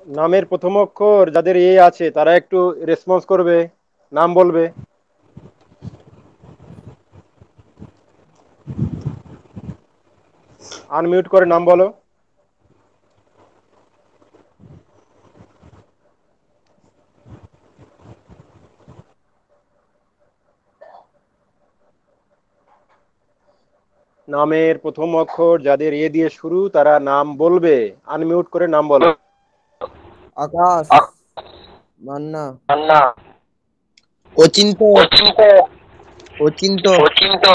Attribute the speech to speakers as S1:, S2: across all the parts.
S1: নামের প্রথম অক্ষর যাদের এ আছে তারা একটু রেসপন্স করবে, নাম বলবে। আনমিউট করে নাম বলো। নামের প্রথম অক্ষর যাদের এ দিয়ে শুরু তারা নাম বলবে। আনমিউট করে নাম বলো।
S2: Akash, Manna,
S3: Manna,
S2: Achinta,
S3: Achinta,
S2: Achinta,
S3: Achinta.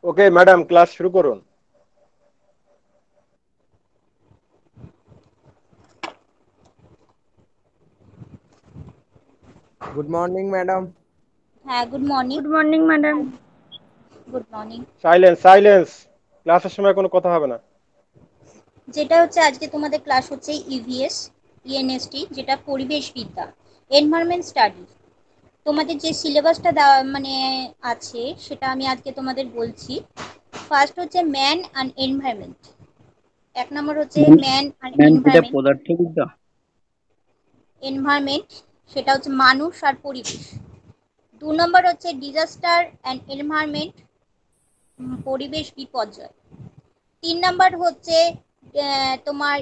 S1: Okay madam, class শুরু করুন।
S2: Good morning madam.
S4: হ্যাঁ, good morning.
S5: Good morning madam.
S4: Good morning.
S1: Silence, silence. ক্লাসের সময় কোনো কথা হবে না।
S4: যেটা হচ্ছে আজকে তোমাদের ক্লাস হচ্ছে ইভিএস ইএনএসটি, যেটা পরিবেশবিদ্যা, এনভায়রনমেন্ট স্টাডি। তোমাদের যে সিলেবাসটা মানে আছে সেটা আমি আজকে তোমাদের বলছি। ফার্স্ট হচ্ছে ম্যান অ্যান্ড এনভায়রনমেন্ট। এক নম্বর হচ্ছে ম্যান অ্যান্ড
S6: ম্যাম এটা
S4: এনভায়রনমেন্ট।
S6: পদার্থবিদ্যা।
S4: এনভায়রনমেন্ট সেটা হচ্ছে মানুষ আর পরিবেশ। 2 নম্বর হচ্ছে ডিজাস্টার অ্যান্ড এনভায়রনমেন্ট, পরিবেশ বিপর্যয়। 3 নম্বর হচ্ছে তোমার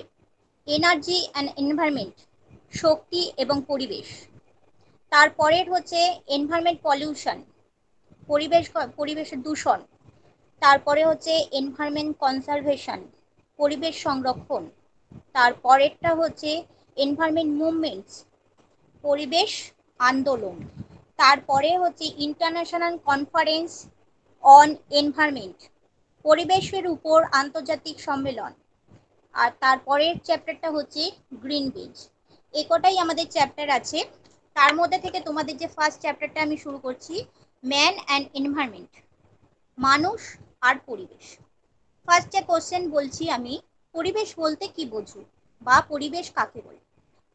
S4: এনার্জি অ্যান্ড এনভায়রনমেন্ট, শক্তি এবং পরিবেশ। তারপরের হচ্ছে এনভায়রনমেন্ট পলিউশন, পরিবেশের দূষণ। তারপরে হচ্ছে এনভায়রনমেন্ট কনজারভেশন, পরিবেশ সংরক্ষণ। তারপরেরটা হচ্ছে এনভায়রনমেন্ট মুভমেন্টস, পরিবেশ আন্দোলন। তারপরে হচ্ছে ইন্টারন্যাশনাল কনফারেন্স অন এনভায়রনমেন্ট, পরিবেশের উপর আন্তর্জাতিক সম্মেলন। আর তারপরের চ্যাপ্টারটা হচ্ছে গ্রিন বেঞ্চ। এ কটাই আমাদের চ্যাপ্টার আছে। তার মধ্যে থেকে তোমাদের যে ফার্স্ট চ্যাপ্টারটা আমি শুরু করছি, ম্যান অ্যান্ড এনভায়রনমেন্ট, মানুষ আর পরিবেশ। ফার্স্ট যে কোশ্চেন বলছি আমি, পরিবেশ বলতে কি বোঝো বা পরিবেশ কাকে বলে?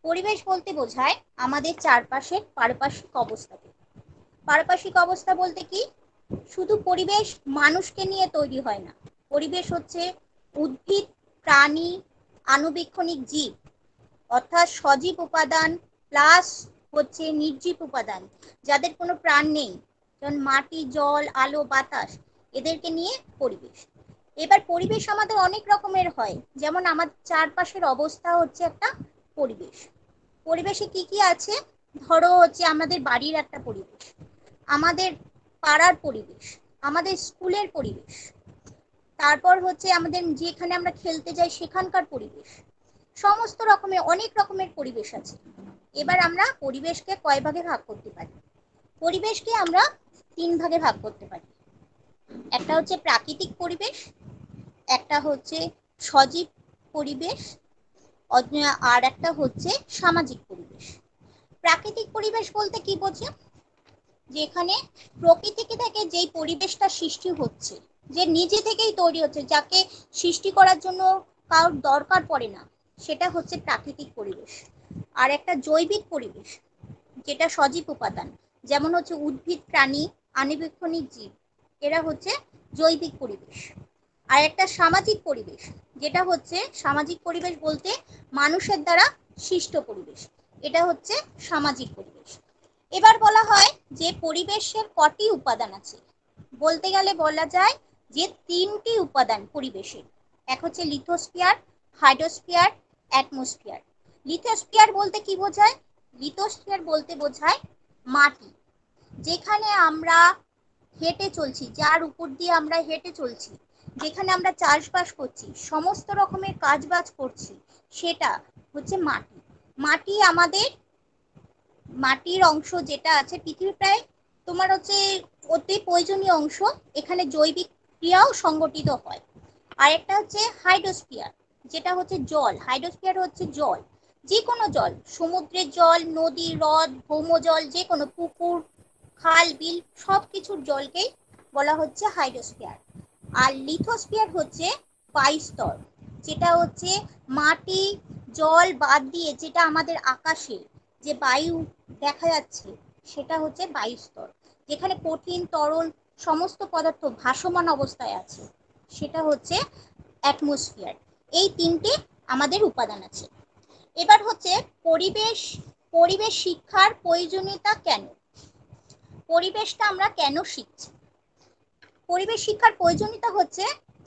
S4: পরিবেশ বলতে বোঝায় আমাদের চারপাশের পারিপার্শ্বিক অবস্থাকে। পারিপার্শ্বিক অবস্থা বলতে কি, শুধু পরিবেশ মানুষকে নিয়ে তৈরি হয় না। পরিবেশ হচ্ছে উদ্ভিদ, প্রাণী, আণুবীক্ষণিক জীব অর্থাৎ সজীব উপাদান প্লাস হচ্ছে নির্জীব উপাদান যাদের কোনো প্রাণ নেই, যেমন মাটি, জল, আলো, বাতাস, এদেরকে নিয়ে পরিবেশ। এবার পরিবেশ আমাদের অনেক রকমের হয়, যেমন আমার চারপাশের অবস্থা হচ্ছে একটা পরিবেশ। পরিবেশে কি কি আছে, ধরো হচ্ছে আমাদের বাড়ির একটা পরিবেশ, আমাদের পাড়ার পরিবেশ, আমাদের স্কুলের পরিবেশ, তারপর হচ্ছে আমাদের যেখানে আমরা খেলতে যাই সেখানকার পরিবেশ। সমস্ত রকমের অনেক রকমের পরিবেশ আছে। এবার আমরা পরিবেশকে কয় ভাগে ভাগ করতে পারি? পরিবেশকে আমরা 3 ভাগে ভাগ করতে পারি। একটা হচ্ছে প্রাকৃতিক পরিবেশ, একটা হচ্ছে সজীব পরিবেশ, আর একটা হচ্ছে সামাজিক পরিবেশ। প্রাকৃতিক পরিবেশ বলতে কি বোঝে, যেখানে প্রকৃতি থেকে যেই পরিবেশটা সৃষ্টি হচ্ছে, যে নিজে থেকেই তৈরি হচ্ছে, যাকে সৃষ্টি করার জন্য কারোর দরকার পড়ে না, সেটা হচ্ছে প্রাকৃতিক পরিবেশ। আর একটা জৈবিক পরিবেশ, যেটা সজীব উপাদান, যেমন হচ্ছে উদ্ভিদ, প্রাণী, আণুবীক্ষণিক জীব, এরা হচ্ছে জৈবিক পরিবেশ। আর একটা সামাজিক পরিবেশ, যেটা হচ্ছে সামাজিক পরিবেশ বলতে মানুষের দ্বারা সৃষ্ট পরিবেশ, এটা হচ্ছে সামাজিক পরিবেশ। এবার বলা হয় যে পরিবেশের কটি উপাদান আছে, বলতে গেলে বলা যায় যে 3টি উপাদান পরিবেশের। এক হচ্ছে লিথোস্ফিয়ার, হাইড্রোস্ফিয়ার, অ্যাটমসফিয়ার। লিথোস্ফিয়ার বলতে কি বোঝায়? লিথোস্ফিয়ার বলতে বোঝায় মাটি, যেখানে আমরা হেঁটে চলছি, যার উপর দিয়ে আমরা হেঁটে চলছি, যেখানে আমরা চাষবাস করছি, সমস্ত রকমের কাজ বাজ করছি, সেটা হচ্ছে মাটি। মাটি আমাদের, মাটির অংশ যেটা আছে পৃথিবীর প্রায় তোমার হচ্ছে অতি প্রয়োজনীয় অংশ, এখানে জৈবিক ক্রিয়াও সংগঠিত হয়। আর একটা হচ্ছে হাইড্রোস্ফিয়ার, যেটা হচ্ছে জল। হাইড্রোস্ফিয়ার হচ্ছে জল, যে কোনো জল, সমুদ্রের জল, নদী, হ্রদ, ভৌমজল, যে কোনো পুকুর, খাল, বিল, সব কিছুর জলকেই বলা হচ্ছে হাইড্রোস্ফিয়ার। আর লিথোস্ফিয়ার হচ্ছে বায়ুস্তর, যেটা হচ্ছে মাটি, জল বাদ দিয়ে যেটা আমাদের আকাশে যে বায়ু দেখা যাচ্ছে, সেটা হচ্ছে বায়ুস্তর, যেখানে কঠিন, তরল সমস্ত পদার্থ ভাসমান অবস্থায় আছে, সেটা হচ্ছে অ্যাটমসফিয়ার। এই তিনটে আমাদের উপাদান আছে। এবার হচ্ছে পরিবেশ পরিবেশ শিক্ষার প্রয়োজনীয়তা কেন? পরিবেশটা আমরা কেন শিখছি? পরিবেশ শিক্ষার প্রয়োজনীয়তা হচ্ছে,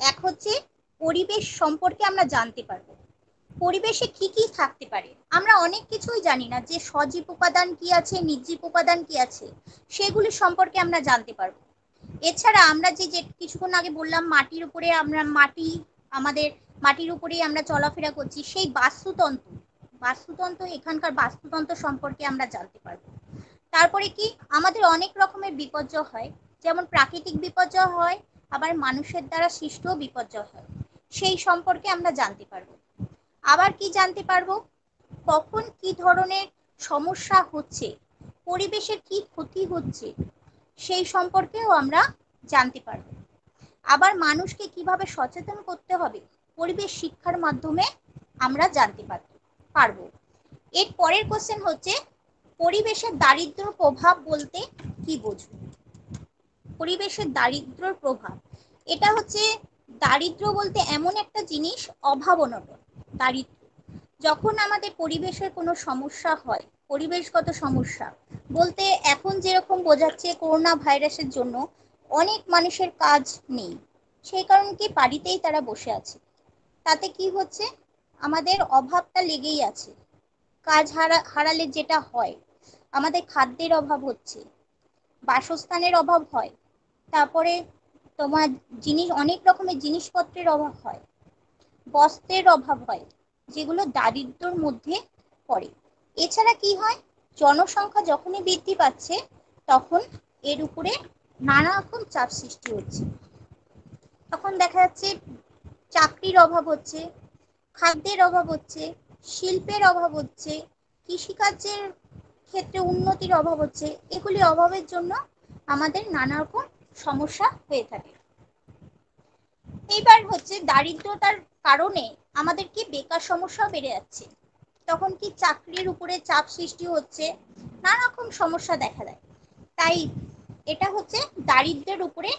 S4: এক হচ্ছে পরিবেশ সম্পর্কে আমরা জানতে পারবো, পরিবেশে কি কি থাকতে পারে। আমরা অনেক কিছুই জানি না, যে সজীব উপাদান কি আছে, নির্জীব উপাদান কি আছে, সেগুলি সম্পর্কে আমরা জানতে পারবো। এছাড়া আমরা যে কিছুক্ষণ আগে বললাম, মাটির উপরে আমাদের মাটির উপরেই আমরা চলাফেরা করছি, সেই বাস্তুতন্ত্র এখানকার বাস্তুতন্ত্র সম্পর্কে আমরা জানতে পারবো। তারপরে কি, আমাদের অনেক রকমের বিপর্যয় হয়, যেমন প্রাকৃতিক বিপর্যয় হয়, আবার মানুষের দ্বারা সৃষ্ট বিপর্যয় হয়, সেই সম্পর্কে আমরা জানতে পারবো। আবার কি জানতে পারবো, কখন কি ধরনের সমস্যা হচ্ছে, পরিবেশের কি ক্ষতি হচ্ছে, সেই সম্পর্কেও আমরা জানতে পারবো। আবার মানুষকে কিভাবে সচেতন করতে হবে, পরিবেশ শিক্ষার মাধ্যমে আমরা জানতে পারবো। এর পরের কোশ্চেন হচ্ছে, পরিবেশের দারিদ্র প্রভাব বলতে কি বোঝো? পরিবেশের দারিদ্র্যের প্রভাব, এটা হচ্ছে, দারিদ্র বলতে এমন একটা জিনিস, অভাব অনটন। দারিদ্র যখন আমাদের পরিবেশের কোনো সমস্যা হয়, পরিবেশগত সমস্যা বলতে এখন যেরকম বোঝাচ্ছে, করোনা ভাইরাসের জন্য অনেক মানুষের কাজ নেই, সেই কারণে কি বাড়িতেই তারা বসে আছে। তাতে কি হচ্ছে, আমাদের অভাবটা লেগেই আছে। কাজ হারালে যেটা হয়, আমাদের খাদ্যের অভাব হচ্ছে, বাসস্থানের অভাব হয়, তারপরে তোমার অনেক রকমের জিনিসপত্রের অভাব হয়, বস্ত্রের অভাব হয়, যেগুলো দারিদ্র্যের মধ্যে পড়ে। এছাড়া কি হয়, জনসংখ্যা যখনই বৃদ্ধি পাচ্ছে, তখন এর উপরে নানা রকম চাপ সৃষ্টি হচ্ছে। তখন দেখা যাচ্ছে চাকরির অভাব হচ্ছে, খাদ্যের অভাব হচ্ছে, শিল্পের অভাব হচ্ছে, কৃষিকার্যের ক্ষেত্রে উন্নতির অভাব হচ্ছে। এগুলি অভাবের জন্য আমাদের নানা রকম সমস্যা হয়ে থাকে। এইবার হচ্ছে, দারিদ্রতার কারণে আমাদের কি বেকার সমস্যাও বেড়ে যাচ্ছে। তখন কি চাকরির উপরে চাপ সৃষ্টি হচ্ছে, নানা রকম সমস্যা দেখা দেয়। তাই এটা হচ্ছে দারিদ্র্যের উপরে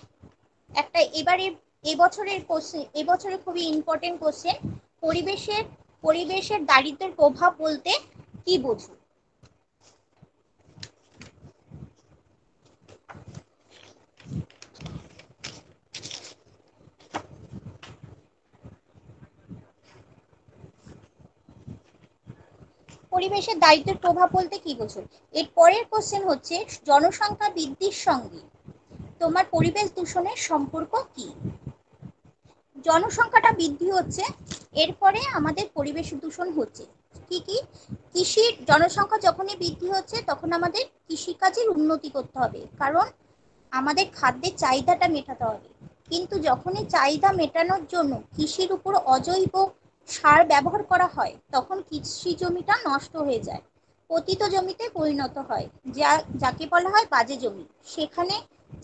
S4: একটা, এবারে এবছরের খুবই ইম্পর্টেন্ট কোশ্চেন, পরিবেশের দারিদ্র্যের প্রভাব বলতে কি বোঝো? পরিবেশের দারিদ্র্যের প্রভাব বলতে কি বোঝো? এর পরের কোশ্চেন হচ্ছে, জনসংখ্যা বৃদ্ধির সঙ্গে তোমার পরিবেশ দূষণের সম্পর্ক কি? জনসংখ্যাটা বৃদ্ধি হচ্ছে, এরপরে আমাদের পরিবেশ দূষণ হচ্ছে। কি কি? কৃষির জনসংখ্যা যখনই বৃদ্ধি হচ্ছে, তখন আমাদের কৃষিকাজের উন্নতি করতে হবে, কারণ আমাদের খাদ্যের চাহিদাটা মেটাতে হবে। কিন্তু যখনই চাহিদা মেটানোর জন্য কৃষির উপর অজৈব সার ব্যবহার করা হয়, তখন কৃষি জমিটা নষ্ট হয়ে যায়, পতিত জমিতে পরিণত হয়, যাকে বলা হয় বাজে জমি। সেখানে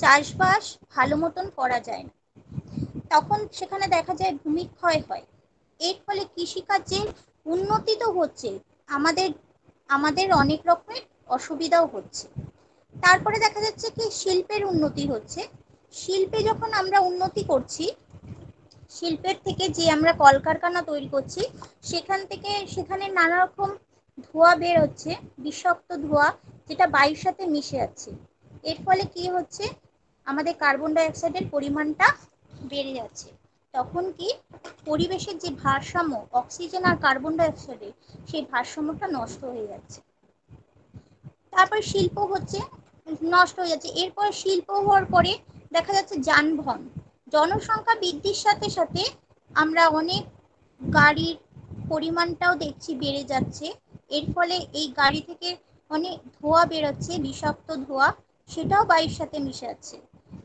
S4: চাষবাস ভালো মতন করা যায় না, তখন সেখানে দেখা যায় ভূমিক্ষয় হয়। এর ফলে কৃষিকার্যের উন্নতি তো হচ্ছে, আমাদের আমাদের অনেক রকমের অসুবিধাও হচ্ছে। তারপরে দেখা যাচ্ছে কি, শিল্পের উন্নতি হচ্ছে। শিল্পে যখন আমরা উন্নতি করছি, শিল্পের থেকে যে আমরা কলকারখানা তৈরি করছি, সেখানে নানা রকম ধোঁয়া বের হচ্ছে, বিষাক্ত ধোঁয়া, যেটা বায়ুর সাথে মিশে যাচ্ছে। এর ফলে কি হচ্ছে, আমাদের কার্বন ডাই অক্সাইডের পরিমাণটা বেড়ে যাচ্ছে। তখন কি, পরিবেশের যে ভারসাম্য অক্সিজেন আর কার্বন ডাই অক্সাইডের, সেই ভারসাম্যটা নষ্ট হয়ে যাচ্ছে। তারপর শিল্প হচ্ছে, নষ্ট হয়ে যাচ্ছে। এরপর শিল্প হওয়ার পরে দেখা যাচ্ছে যানবাহন, জনসংখ্যা বৃদ্ধির সাথে সাথে আমরা অনেক গাড়ির পরিমাণটাও দেখছি বেড়ে যাচ্ছে। এর ফলে এই গাড়ি থেকে অনেক ধোঁয়া বেরোচ্ছে, বিষাক্ত ধোঁয়া, সেটাও বায়ুর সাথে মিশে যাচ্ছে।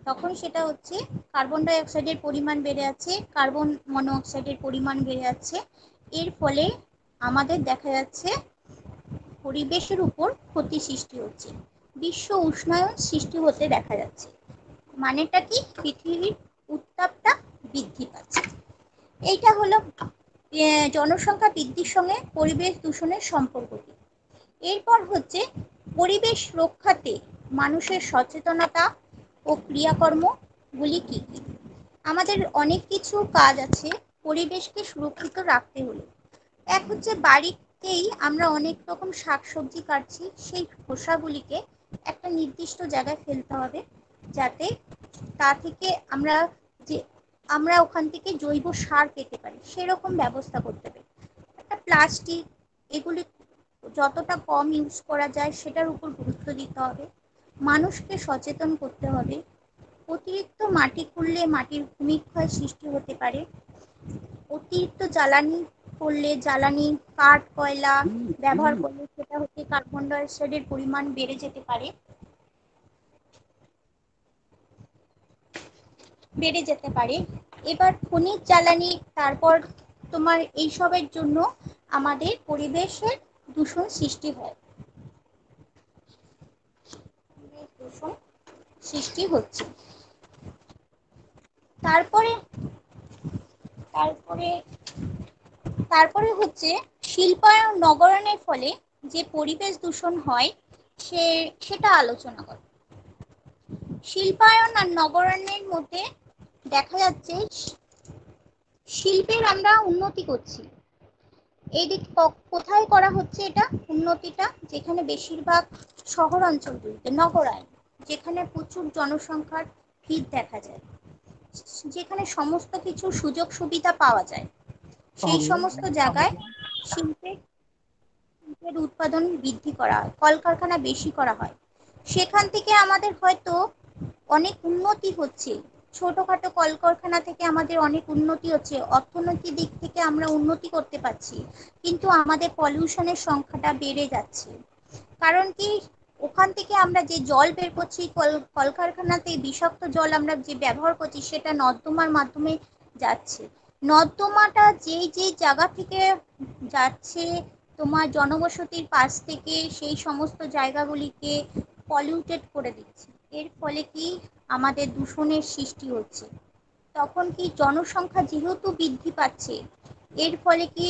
S4: তখন সেটা হচ্ছে কার্বন ডাই অক্সাইডের পরিমাণ বেড়ে যাচ্ছে, কার্বন মনোঅক্সাইডের পরিমাণ বেড়ে যাচ্ছে। এর ফলে আমাদের দেখা যাচ্ছে পরিবেশের উপর ক্ষতি সৃষ্টি হচ্ছে, বিশ্ব উষ্ণায়ন সৃষ্টি হতে দেখা যাচ্ছে। মানেটা কি, পৃথিবীর উত্তাপটা বৃদ্ধি পাচ্ছে। এইটা হলো জনসংখ্যা বৃদ্ধির সঙ্গে পরিবেশ দূষণের সম্পর্ক কি। এরপর হচ্ছে, পরিবেশ রক্ষাতে মানুষের সচেতনতা ও ক্রিয়াকর্মগুলি কি কি? আমাদের অনেক কিছু কাজ আছে পরিবেশকে সুরক্ষিত রাখতে হলে। এক হচ্ছে বাড়িতেই আমরা অনেক রকম শাকসবজি কাটছি, সেই খোসাগুলিকে একটা নির্দিষ্ট জায়গায় ফেলতে হবে, যাতে তা থেকে আমরা ওখান থেকে জৈব সার পেতে পারি, সেরকম ব্যবস্থা করতে হবে। একটা প্লাস্টিক, এগুলি যতটা কম ইউজ করা যায় সেটার উপর গুরুত্ব দিতে হবে। মানুষকে সচেতন করতে হবে। অতিরিক্ত মাটি খুললে মাটির ভূমিক্ষয় সৃষ্টি হতে পারে। অতিরিক্ত জ্বালানি করলে, জ্বালানি কাঠ কয়লা ব্যবহার করলে সেটা হচ্ছে কার্বন ডাই অক্সাইডের পরিমাণ বেড়ে যেতে পারে। এবার খনিজ জ্বালানি, তারপর তোমার এইসবের জন্য আমাদের পরিবেশের দূষণ সৃষ্টি হয়, দূষণ সৃষ্টি হচ্ছে। তারপরে তারপরে তারপরে হচ্ছে শিল্পায়ন নগরায়নের ফলে যে পরিবেশ দূষণ হয় সেটা আলোচনা কর। শিল্পায়ন আর নগরায়নের মধ্যে দেখা যাচ্ছে শিল্পের আমরা উন্নতি করছি। এই দিক কোথায় করা হচ্ছে এটা উন্নতিটা? যেখানে বেশিরভাগ শহর অঞ্চলগুলিতে, নগরায়ন, যেখানে প্রচুর জনসংখ্যার ভিড় দেখা যায়, যেখানে সমস্ত কিছু সুযোগ সুবিধা পাওয়া যায়, সেই সমস্ত জায়গায় শিল্পের উৎপাদন বৃদ্ধি করা হয়, কলকারখানা বেশি করা হয়। সেখান থেকে আমাদের হয়তো অনেক উন্নতি হচ্ছে, ছোটখাটো কলকারখানা থেকে আমাদের অনেক উন্নতি হচ্ছে, অর্থনৈতিক দিক থেকে আমরা উন্নতি করতে পারছি, কিন্তু আমাদের পলিউশনের সংখ্যাটা বেড়ে যাচ্ছে। কারণ কি, ওখান থেকে আমরা যে জল বের করছি, কলকারখানাতে বিষাক্ত জল আমরা যে ব্যবহার করছি, সেটা নর্দমার মাধ্যমে যাচ্ছে। নর্দমাটা যেই যেই জায়গা থেকে যাচ্ছে, তোমার জনবসতির পাশ থেকে, সেই সমস্ত জায়গাগুলিকে পলিউটেড করে দিচ্ছে। এর ফলে কি আমাদের দূষণের সৃষ্টি হচ্ছে। তখন কি জনসংখ্যা যেহেতু বৃদ্ধি পাচ্ছে, এর ফলে কি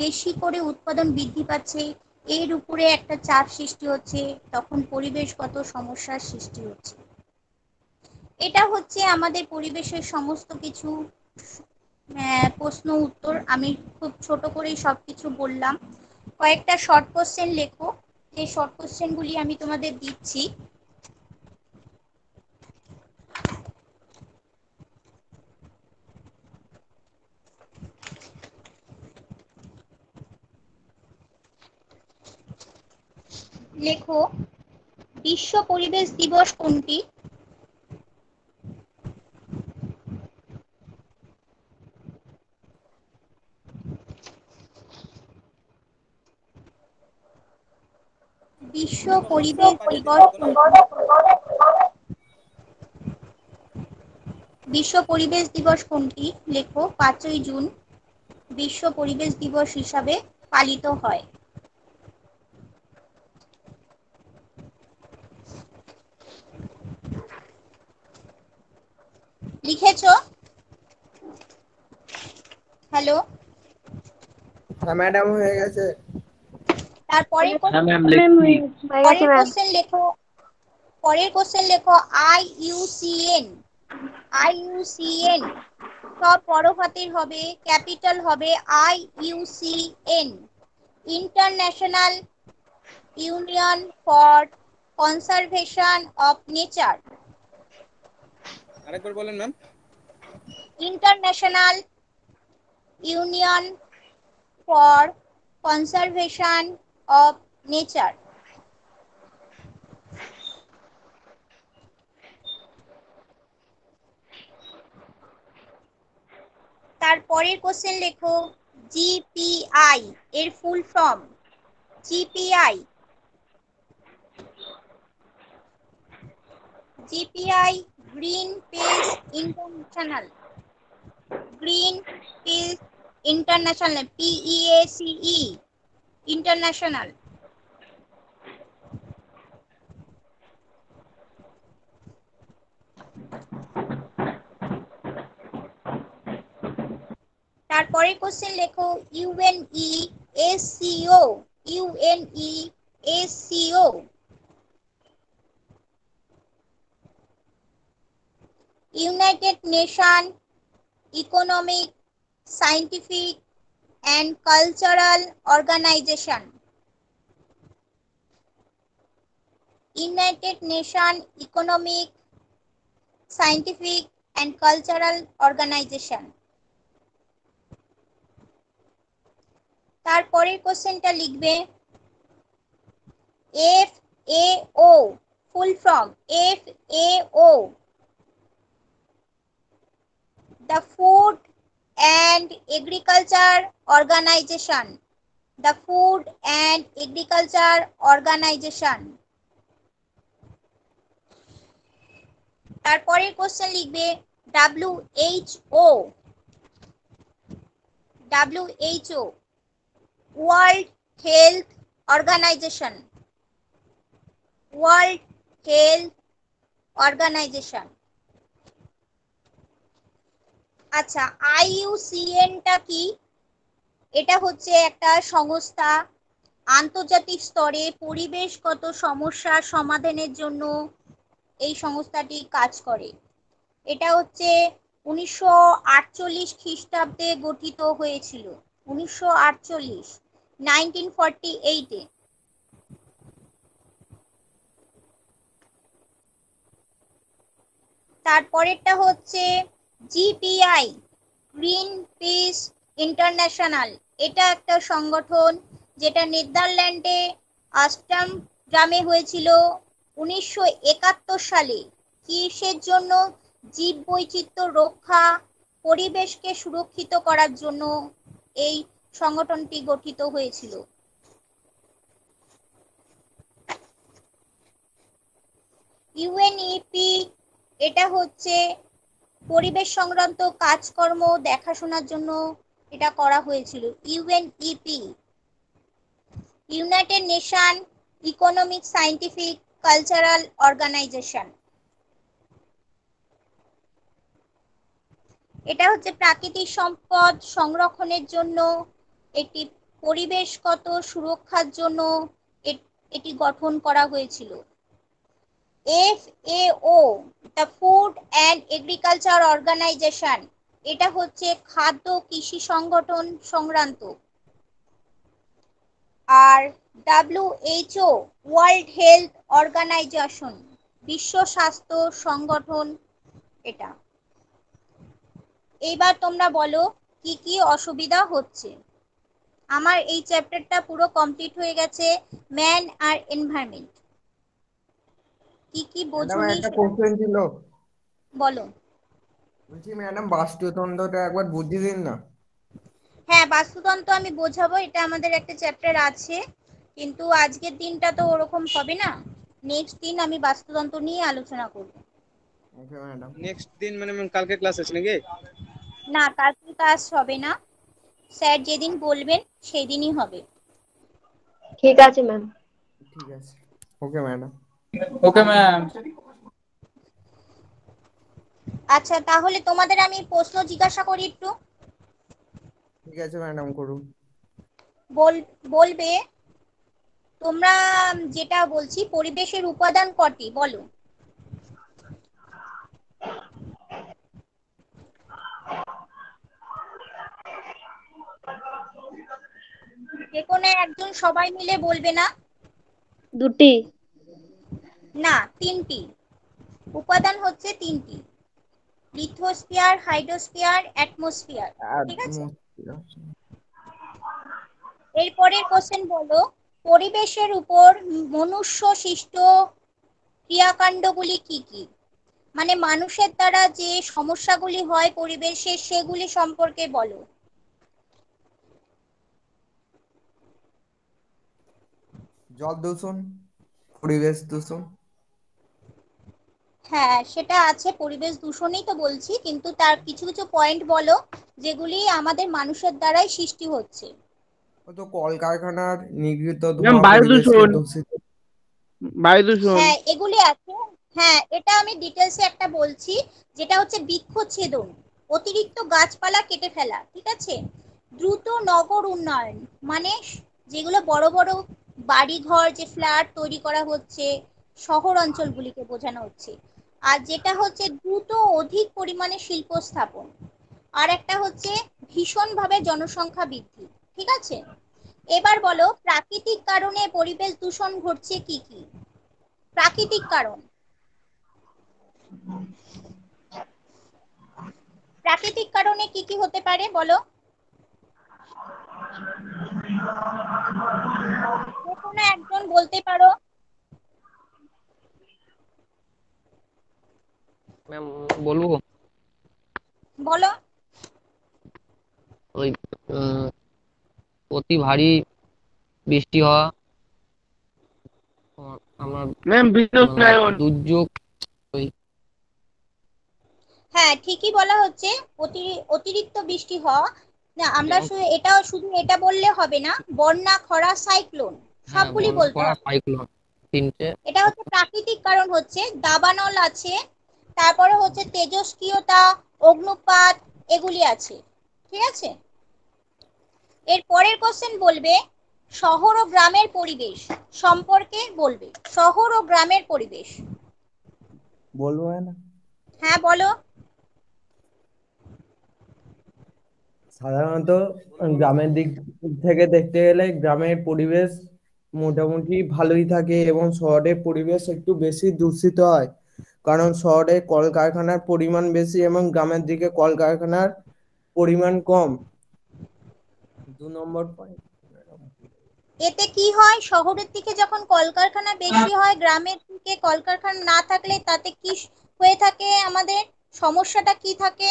S4: বেশি করে উৎপাদন বৃদ্ধি পাচ্ছে, এর উপরে একটা চাপ সৃষ্টি হচ্ছে, তখন পরিবেশগত সমস্যার সৃষ্টি হচ্ছে। এটা হচ্ছে আমাদের পরিবেশের সমস্ত কিছু প্রশ্ন উত্তর। আমি খুব ছোট করেই সবকিছু বললাম। কয়েকটা শর্ট কোশ্চেন লেখো, যে শর্ট কোশ্চেনগুলি আমি তোমাদের দিচ্ছি। লেখো, বিশ্ব পরিবেশ দিবস কোনটি? বিশ্ব পরিবেশ দিবস কোনটি? বিশ্ব পরিবেশ দিবস কোনটি? লেখো। 5ই জুন বিশ্ব পরিবেশ দিবস হিসাবে পালিত হয়। লিখেছো? হ্যালো,
S2: হ্যাঁ ম্যাডাম, হয়ে গেছে।
S4: তারপরে কোশ্চেন লেখো। পরের কোশ্চেন লেখো, IUCN। IUCN সব বড় হাতের হবে, ক্যাপিটাল হবে IUCN, international union for conservation of nature.
S2: আরেকবার বলেন ma'am.
S4: International union for conservation of nature. তারপরের কোশ্চেন লেখো, GPI এর full form. GPI green peace international. Green peace international, PEACE international. তারপরে কোশ্চেন লেখো, UNESCO। UNESCO united nation economic, scientific and cultural organisation. United nation economic, scientific and cultural organisation. তারপরের কোশ্চেনটা লিখবে FAO, full form FAO, the Food and Agriculture Organization, the Food and Agriculture Organization। তারপরের question লিখবে WHO, WHO, World Health Organization, World Health Organization। আচ্ছা, IUCN টা কি? এটা হচ্ছে একটা সংস্থা, আন্তর্জাতিক স্তরে পরিবেশগত সমস্যা সমাধানের জন্য এই সংস্থাটি কাজ করে। এটা হচ্ছে 1948 খ্রিস্টাব্দে গঠিত হয়েছিল, 1948, 1948-এ। তারপরেরটা হচ্ছে GPI, গ্রিন পিস ইন্টারন্যাশনাল। এটা একটা সংগঠন যেটা নেদারল্যান্ডে আমস্টারডামে হয়েছিল 1971 সালে। কিসের জন্য? জীববৈচিত্র্য রক্ষা, পরিবেশকে সুরক্ষিত করার জন্য এই সংগঠনটি গঠিত হয়েছিল। UNEP, এটা হচ্ছে পরিবেশ সংক্রান্ত কাজকর্ম দেখাশোনার জন্য এটা করা হয়েছিল। UNEP, united nation economic, scientific, cultural organisation. এটা হচ্ছে প্রাকৃতিক সম্পদ সংরক্ষণের জন্য, একটি পরিবেশগত সুরক্ষার জন্য এটি গঠন করা হয়েছিল। FAO, the food and agriculture organisation, এটা হচ্ছে খাদ্য কৃষি সংগঠন সংক্রান্ত। আর WHO, ওয়ার্ল্ড হেলথ অর্গানাইজেশন, বিশ্ব স্বাস্থ্য সংগঠন এটা। এইবার তোমরা বলো কি কি অসুবিধা হচ্ছে। আমার এই চ্যাপ্টারটা পুরো কমপ্লিট হয়ে গেছে, ম্যান আর এনভায়রনমেন্ট। কি কি
S2: ম্যাডাম
S4: বোঝুনি
S2: একটা কোশ্চেন ছিল।
S4: বলো।
S2: বলছি ম্যাডাম বাস্তুতন্ত্রটা একবার বুঝিয়ে দিন না।
S4: হ্যাঁ, বাস্তুতন্ত্র আমি বোঝাবো, এটা আমাদের একটা চ্যাপ্টার আছে, কিন্তু আজকের দিনটা তো ওরকম হবে না। নেক্সট দিন আমি বাস্তুতন্ত্র নিয়ে আলোচনা করব।
S2: Okay madam.
S3: নেক্সট দিন মানে কালকে ক্লাস আছে নাকি?
S4: না, কালকে ক্লাস হবে না, স্যার যেদিন বলবেন সেই দিনই হবে।
S5: ঠিক আছে ম্যাম।
S2: ঠিক আছে, ওকে ম্যাডাম।
S6: Okay ma'am.
S4: আচ্ছা, তাহলে তোমাদের আমি প্রশ্ন জিজ্ঞাসা করি একটু।
S2: ঠিক আছে ম্যাডাম, করুন।
S4: বলবে তোমরা, যেটা বলছি পরিবেশের উপাদান কটি বলো। যে কোনো একজন সবাই মিলে বলবে না।
S5: দুটি।
S4: না, তিনটি। উপাদান হচ্ছে তিনটি, লিথোস্ফিয়ার, হাইড্রোস্ফিয়ার, অ্যাটমসফিয়ার। ঠিক আছে, এরপরের কোশ্চেন বলো পরিবেশের উপর মনুষ্য সৃষ্ট ক্রিয়াকাণ্ডগুলি কি কি, মানে মানুষের দ্বারা যে সমস্যাগুলি হয় পরিবেশের সেগুলি সম্পর্কে বলো।
S2: জল দূষণ, পরিবেশ দূষণ।
S4: হ্যাঁ, সেটা আছে, পরিবেশ দূষণই তো বলছি, কিন্তু তার কিছু কিছু পয়েন্ট বলো যেগুলি আমাদের মানুষের দ্বারাই সৃষ্টি হচ্ছে।
S2: ও তো কলকারখানার নির্গত
S6: ম্যাম,
S2: ধোঁয়া
S6: বায়ু
S2: পরিবেশকে
S6: দূষণ।
S2: দূষিত।
S6: বায়ু দূষণ।
S4: হ্যাঁ, এগুলি আছে। হ্যাঁ, এটা আমি ডিটেলসে একটা বলছি, যেটা হচ্ছে বৃক্ষচ্ছেদন, অতিরিক্ত গাছপালা কেটে ফেলা। ঠিক আছে, দ্রুত নগর উন্নয়ন, মানে যেগুলো বড় বড় বাড়ি ঘর, যে ফ্ল্যাট তৈরি করা হচ্ছে, শহর অঞ্চলগুলিকে বোঝানো হচ্ছে। আর যেটা হচ্ছে দ্রুত অধিক পরিমাণে শিল্প স্থাপন, আর একটা হচ্ছে ভীষণভাবে জনসংখ্যা বৃদ্ধি। ঠিক আছে, এবার বলো প্রাকৃতিক কারণে পরিবেশ দূষণ ঘটছে কি কি? প্রাকৃতিক কারণ, প্রাকৃতিক কারণে কি কি হতে পারে বলো? যে কোনো একজন বলতে পারো।
S7: ম্যাম বলবো?
S4: বলো।
S7: ওই অতি ভারী বৃষ্টি হওয়া, আমার
S6: ম্যাম
S7: দুর্যোগ। ওই
S4: হ্যাঁ, ঠিকই বলা হচ্ছে, অতিরিক্ত বৃষ্টি হওয়া। না, আমরা শুধু এটা বললে হবে না, বন্যা, খরা, সাইক্লোন
S7: হ্যাঁ,
S4: সবগুলি বলতে
S7: খরা,
S4: হবে।
S7: সাইক্লোন, তিনটে।
S4: এটা হচ্ছে প্রাকৃতিক কারণ, হচ্ছে দাবানল আছে, তারপরে হচ্ছে তেজস্ক্রিয়তা, অগ্নুৎপাত, এগুলি আছে। ঠিক আছে, এর পরের কোশ্চেন বলবে শহর ও গ্রামের পরিবেশ সম্পর্কে বলবে। শহর ও গ্রামের পরিবেশ।
S2: বলবো না?
S4: হ্যাঁ বলো।
S2: সাধারণত গ্রামের দিক থেকে দেখতে গেলে গ্রামের পরিবেশ মোটামুটি ভালোই থাকে এবং শহরের পরিবেশ একটু বেশি দূষিত হয়, কারণ শহরে কলকারখানার পরিমাণ বেশি এবং গ্রামের দিকে কলকারখানার পরিমাণ কম। 2 নম্বর পয়েন্ট।
S4: এতে কি হয়, শহরের দিকে যখন কলকারখানা বেশি হয়, গ্রামের দিকে কলকারখানা না থাকলে তাতে কি হয়ে থাকে, আমাদের সমস্যাটা কি থাকে?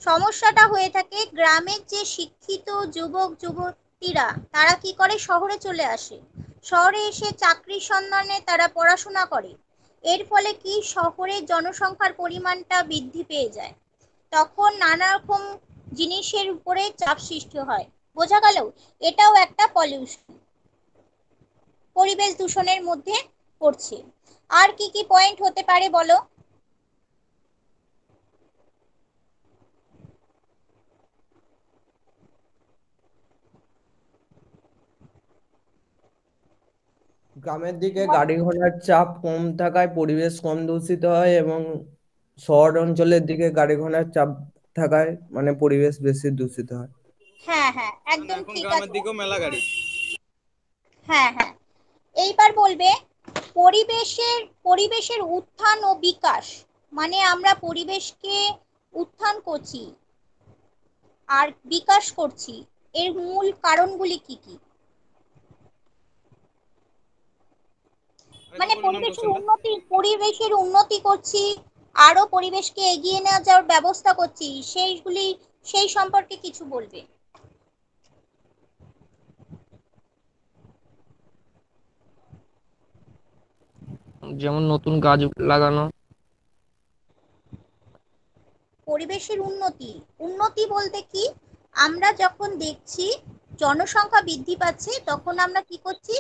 S4: সমস্যাটা হয়ে থাকে গ্রামের যে শিক্ষিত যুবক যুবতীরা তারা কি করে, শহরে চলে আসে। শহরে এসে চাকরির সন্ধানে তারা পড়াশোনা করে। এর ফলে কি, শহরের জনসংখ্যার পরিমাণটা বৃদ্ধি পেয়ে যায়। তখন নানা রকম জিনিসের উপরে চাপ সৃষ্টি হয়। বোঝা গেল? এটাও একটা পলিউশন, পরিবেশ দূষণের মধ্যে পড়ছে। আর কি কি পয়েন্ট হতে পারে বলো?
S2: গ্রামের দিকে গাড়ি ঘোড়ার চাপ কম থাকায় পরিবেশ কম দূষিত হয় এবং শহর অঞ্চলের দিকে গাড়ি ঘোড়ার চাপ থাকায় মানে পরিবেশ বেশি দূষিত হয়।
S4: হ্যাঁ হ্যাঁ,
S3: মানে
S4: একদম
S3: এখন
S4: ঠিক
S3: গ্রামের
S4: আছে।
S3: দিকেও মেলা গাড়ি।
S4: হ্যাঁ হ্যাঁ, এইবার বলবে পরিবেশের উত্থান ও বিকাশ, মানে আমরা পরিবেশকে উত্থান করছি আর বিকাশ করছি, এর মূল কারণগুলি কি কি? মানে
S3: আরেকবার বলুন কোশ্চেনটা।
S4: পরিবেশের উন্নতি করছি, আরো পরিবেশকে এগিয়ে নিয়ে যাওয়ার ব্যবস্থা করছি, সেই সম্পর্কে কিছু বলবে।
S7: যেমন নতুন গাছ লাগানো।
S4: পরিবেশের উন্নতি, উন্নতি বলতে কি, আমরা যখন দেখছি জনসংখ্যা বৃদ্ধি পাচ্ছে তখন আমরা কি করছি,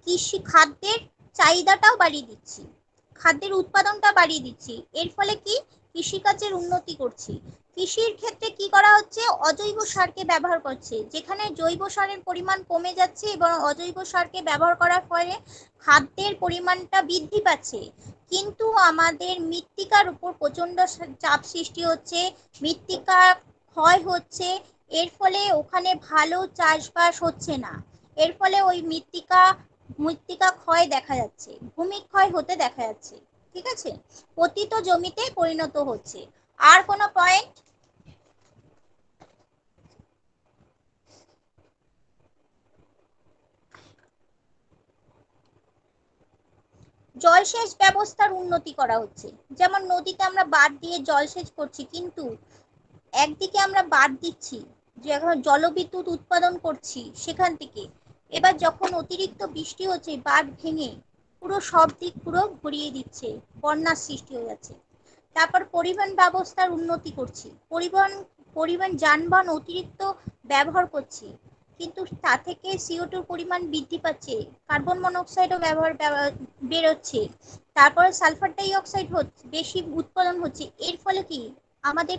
S4: কৃষি খাদ্যের চাহিদাটাও বাড়িয়ে দিচ্ছি, খাদ্যের উৎপাদনটা বাড়িয়ে দিচ্ছি। এর ফলে কি, কৃষিকাজের উন্নতি করছি। কৃষির ক্ষেত্রে কি করা হচ্ছে, অজৈব সারকে ব্যবহার করছে, যেখানে জৈব সারের পরিমাণ কমে যাচ্ছে এবং অজৈব সারকে ব্যবহার করার ফলে খাদ্যের পরিমাণটা বৃদ্ধি পাচ্ছে। কিন্তু আমাদের মৃত্তিকার উপর প্রচন্ড চাপ সৃষ্টি হচ্ছে, মৃত্তিকা ক্ষয় হচ্ছে। এর ফলে ওখানে ভালো চাষবাস হচ্ছে না। এর ফলে ওই মৃত্তিকা ক্ষয় দেখা যাচ্ছে, ভূমিক্ষয় হতে দেখা যাচ্ছে। ঠিক আছে, পতিত জমিতে পরিণত হচ্ছে। আর কোনো পয়েন্ট? জলসেচ ব্যবস্থার উন্নতি করা হচ্ছে, যেমন নদীতে আমরা বাঁধ দিয়ে জলসেচ করছি, কিন্তু একদিকে আমরা বাঁধ দিচ্ছি, যখন জলবিদ্যুৎ উৎপাদন করছি সেখান থেকে, এবার যখন অতিরিক্ত বৃষ্টি হচ্ছে বাঁধ ভেঙে পুরো সব দিক পুরো ভরিয়ে দিচ্ছে, বন্যার সৃষ্টি হয়ে যাচ্ছে। তারপর পরিবহন ব্যবস্থার উন্নতি করছি, পরিবহন যানবাহন অতিরিক্ত ব্যবহার করছি, কিন্তু তা থেকে CO2 পরিমাণ বৃদ্ধি পাচ্ছে, কার্বন মনোক্সাইডও বেরোচ্ছে, তারপরে সালফার ডাই অক্সাইড বেশি উৎপাদন হচ্ছে। এর ফলে কি, আমাদের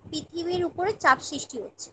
S4: পৃথিবীর উপরে চাপ সৃষ্টি হচ্ছে।